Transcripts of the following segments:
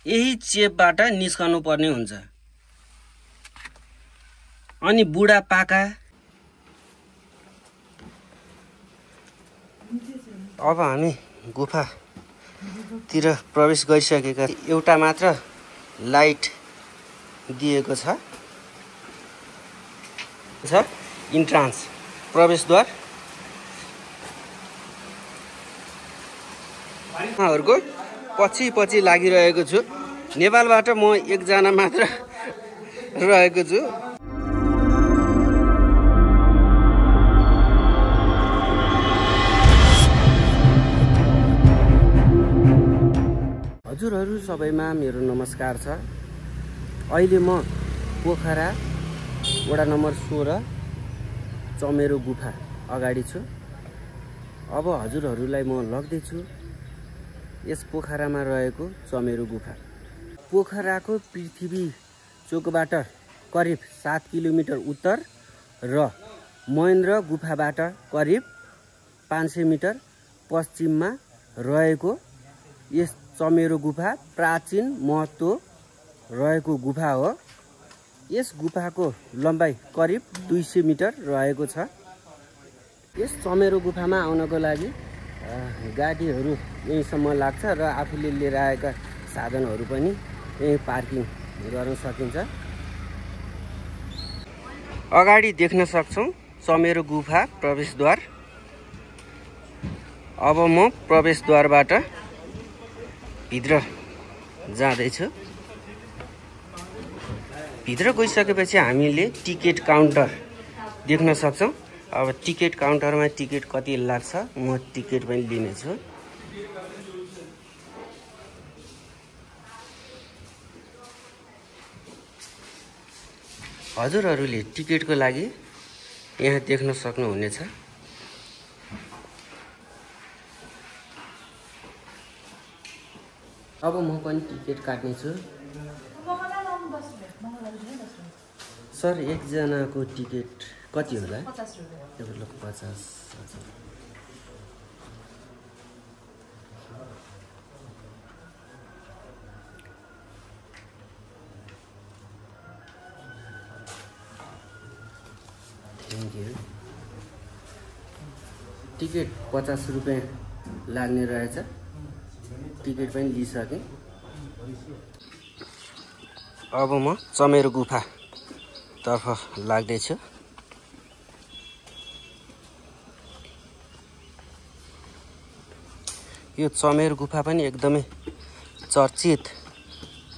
यही चेपबाट निस्कनु पर्ने हुन्छ। अनि बुढापाका अब हामी गुफातिर प्रवेश गरिसकेका। एउटा मात्र लाइट दिएको छ इन्ट्रान्स प्रवेशद्वार। हरूको पछि लागिरहेको छु। नेपालबाट म एकजना मात्र रहेको छु। हजुरहरू सबैमा मेरो नमस्कार छ। अहिले म पोखरा वडा नम्बर 16 चमेरो गुफा अगाडि छु। अब हजुरहरूलाई म लग्दैछु यस पोखरामा रहेको चमेरो गुफा। पोखराको पृथ्वी चोकबाट करिब 7 किलोमिटर उत्तर र महेन्द्र गुफाबाट करिब 500 मिटर पश्चिममा रहेको यस चमेरो गुफा प्राचीन महत्त्व रहेको गुफा हो। यस गुफाको लम्बाइ करिब 200 मिटर रहेको छ। यस चमेरो गुफामा आउनको लागि गाडीहरू यहीँसम्म लाग्छ र आफूले लिएर आएका साधनहरू पनि यही पार्किङ गर्न सकिन्छ। अगाडि देख्न सक्छौँ चमेरो गुफा प्रवेशद्वार। अब म प्रवेशद्वारबाट भित्र जाँदैछु। भित्र गइसकेपछि हामीले टिकट काउन्टर देख्न सक्छौँ। अब टिकट काउन्टरमा टिकट कति लाग्छ म टिकट पनि लिनेछु। हजुरहरूले टिकटको लागि यहाँ देख्न सक्नुहुनेछ। अब म पनि टिकट काट्नेछु। सर एकजनाको टिकट कति होला? 50 रुपैयाँ। 50। Thank you. टिकट 50 रुपैयाँ लाग्ने रहेछ। टिकट पनि लिइसकेँ। अब म चमेरो गुफा तर्फ लाग्दैछु। यो चमेरो गुफा पनि एकदमै चर्चित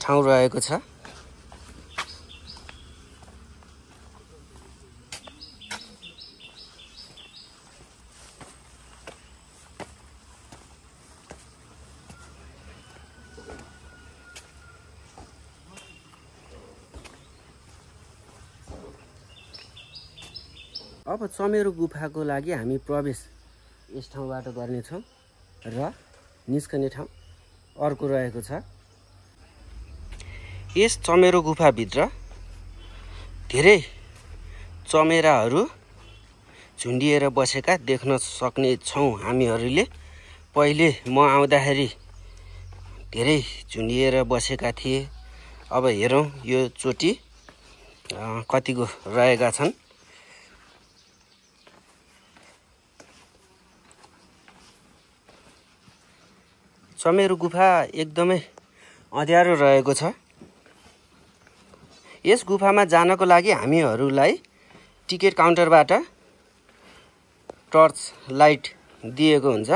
ठाउँ रहेको छ। अब चमेरो गुफाको लागि हामी प्रवेश यस ठाउँबाट गर्नेछौँ र निस्कने ठाउँ अर्को रहेको छ। यस चमेरो गुफाभित्र धेरै चमेराहरू झुन्डिएर बसेका देख्न सक्ने छौँ हामीहरूले। पहिले म आउँदाखेरि धेरै झुन्डिएर बसेका थिए। अब हेरौँ यो चोटी कतिको रहेका छन्। चमेरो गुफा एकदमै अँध्यारो रहेको छ। यस गुफामा जानको लागि हामीहरूलाई टिकट काउन्टरबाट टर्च लाइट दिएको हुन्छ।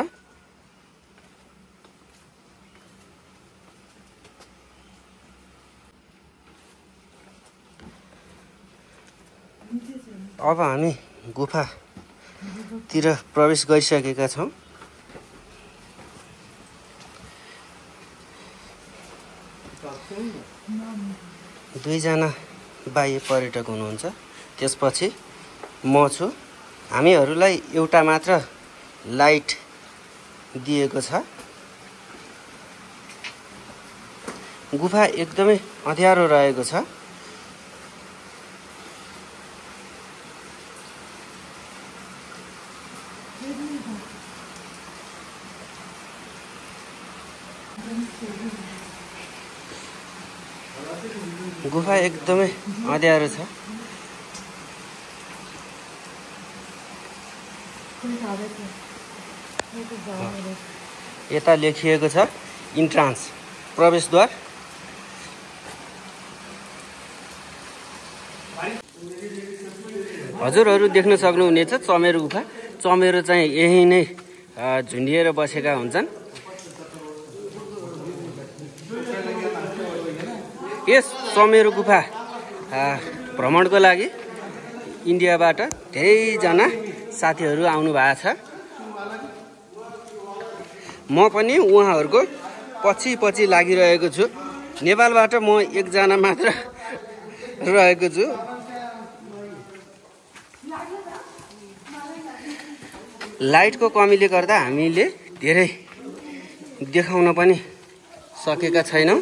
अब हामी गुफातिर प्रवेश गरिसकेका छौँ। दुईजना बाह्य पर्यटक हुनुहुन्छ। त्यसपछि म छु। हामीहरूलाई एउटा मात्र लाइट दिएको छ। गुफा एकदमै अँध्यारो रहेको छ। गुफा एकदमै अँध्यारो छ। यता लेखिएको छ इन्ट्रान्स, प्रवेशद्वार। हजुरहरू देख्न सक्नुहुनेछ चमेरो गुफा। चमेरो चाहिँ यही नै झुन्डिएर बसेका हुन्छन्। यस चमेरो गुफा भ्रमणको लागि इन्डियाबाट धेरैजना साथीहरू आउनु भएको छ। म पनि उहाँहरूको पछि लागिरहेको छु। नेपालबाट म एकजना मात्र रहेको छु। लाइटको कमीले गर्दा हामीले धेरै देखाउन पनि सकेका छैनौँ।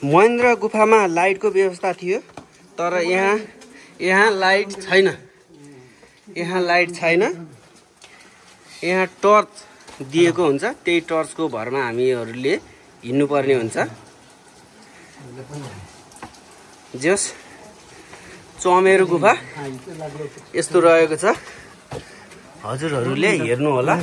महेन्द्र गुफामा लाइटको व्यवस्था थियो, तर यहाँ लाइट छैन। यहाँ टर्च दिएको हुन्छ, त्यही टर्चको भरमा हामीहरूले हिँड्नुपर्ने हुन्छ। जस चमेरो गुफा यस्तो रहेको छ, हजुरहरूले हेर्नु होला।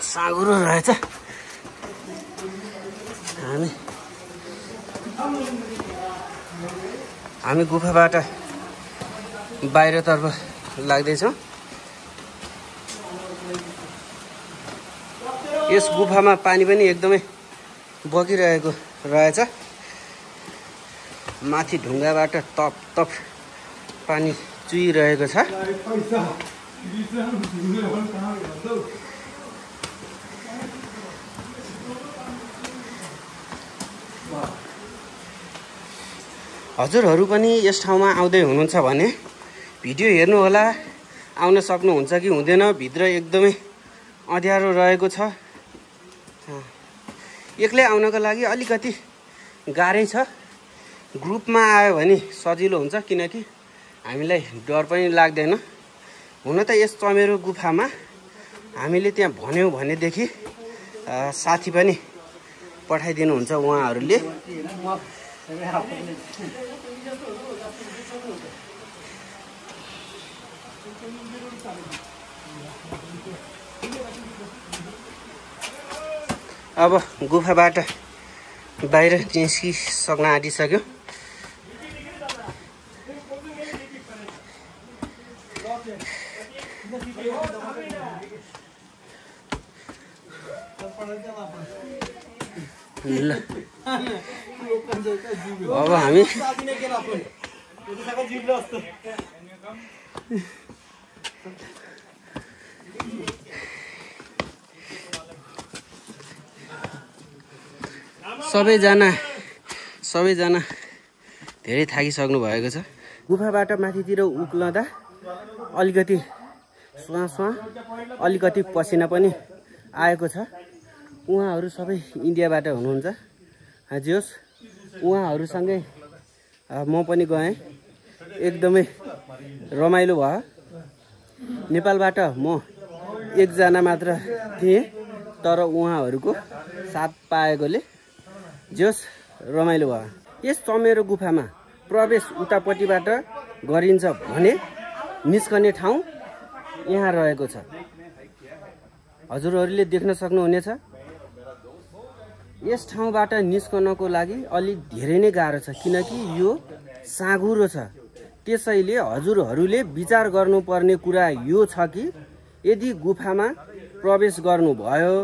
साँघुरो रहेछ। हामी गुफाबाट बाहिरतर्फ लाग्दैछौँ। यस गुफामा पानी पनि एकदमै बगिरहेको रहेछ। माथि ढुङ्गाबाट तप पानी चुइरहेको छ। हजुरहरू पनि यस ठाउँमा आउँदै हुनुहुन्छ भने भिडियो हेर्नु होला। आउन सक्नुहुन्छ कि हुँदैन, भित्र एकदमै अँध्यारो रहेको छ। एक्लै आउनको लागि अलिकति गाह्रै छ। ग्रुपमा आयो भने सजिलो हुन्छ, किनकि हामीलाई डर पनि लाग्दैन। हुन त यस चमेरो गुफामा हामीले त्यहाँ भन्यौँ भनेदेखि साथी पनि पठाइदिनुहुन्छ उहाँहरूले। अब गुफाबाट बाहिर निस्किसक्न आँटिसक्यो। अब हामी सबैजना धेरै थाकिसक्नु भएको छ। गुफाबाट माथितिर उक्लँदा अलिकति स्वाँ अलिकति पसिना पनि आएको छ। उहाँहरू सबै इन्डियाबाट हुनुहुन्छ। जे होस्, उहाँहरूसँगै म पनि गएँ, एकदमै रमाइलो भयो। नेपालबाट म एकजना मात्र थिएँ, तर उहाँहरूको साथ पाएकोले जे होस् रमाइलो भयो। यस चमेरो गुफामा प्रवेश उतापट्टिबाट गरिन्छ भने निस्कने ठाउँ यहाँ रहेको छ। हजुरहरूले देख्न सक्नुहुनेछ। यस ठाउँबाट निस्कनको लागि अलि धेरै नै गाह्रो छ, किनकि यो साँघुरो छ। त्यसैले हजुरहरूले विचार गर्नुपर्ने कुरा यो छ कि यदि गुफामा प्रवेश गर्नुभयो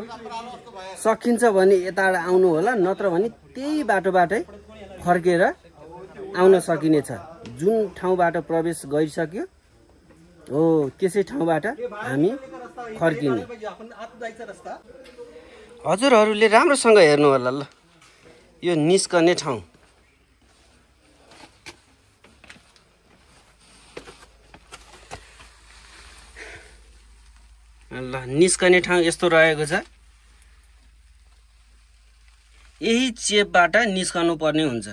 सकिन्छ भने यताबाट आउनु होला, नत्र भने त्यही बाटोबाटै फर्केर आउन सकिनेछ। जुन ठाउँबाट प्रवेश गरिसक्यो हो त्यसै ठाउँबाट हामी फर्किने। हजुरहरूले राम्रोसँग हेर्नु होला ल, यो निस्कने ठाउँ। ल निस्कने ठाउँ यस्तो रहेको छ। यही चेपबाट निस्कनु पर्ने हुन्छ।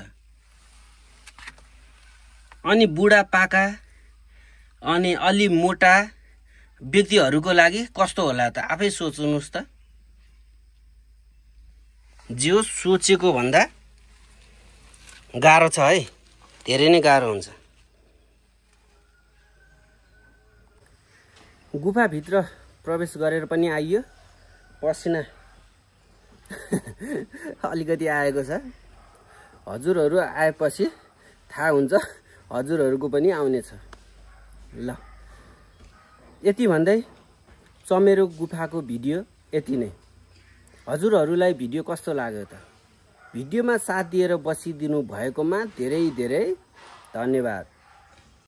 अनि बुढापाका अनि अलि मोटा व्यक्तिहरूको लागि कस्तो होला त आफै सोच्नुस् त। जो सोचेको भन्दा गाह्रो छ है, धेरै नै गाह्रो हुन्छ। गुफाभित्र प्रवेश गरेर पनि आइयो। पसिना अलिकति आएको छ। हजुरहरू आएपछि थाहा हुन्छ हजुरहरूको पनि आउनेछ। ल यति भन्दै चमेरो गुफाको भिडियो यति नै। हजुरहरूलाई भिडियो कस्तो लाग्यो त? भिडियोमा साथ दिएर बसिदिनु भएकोमा धेरै धेरै धन्यवाद।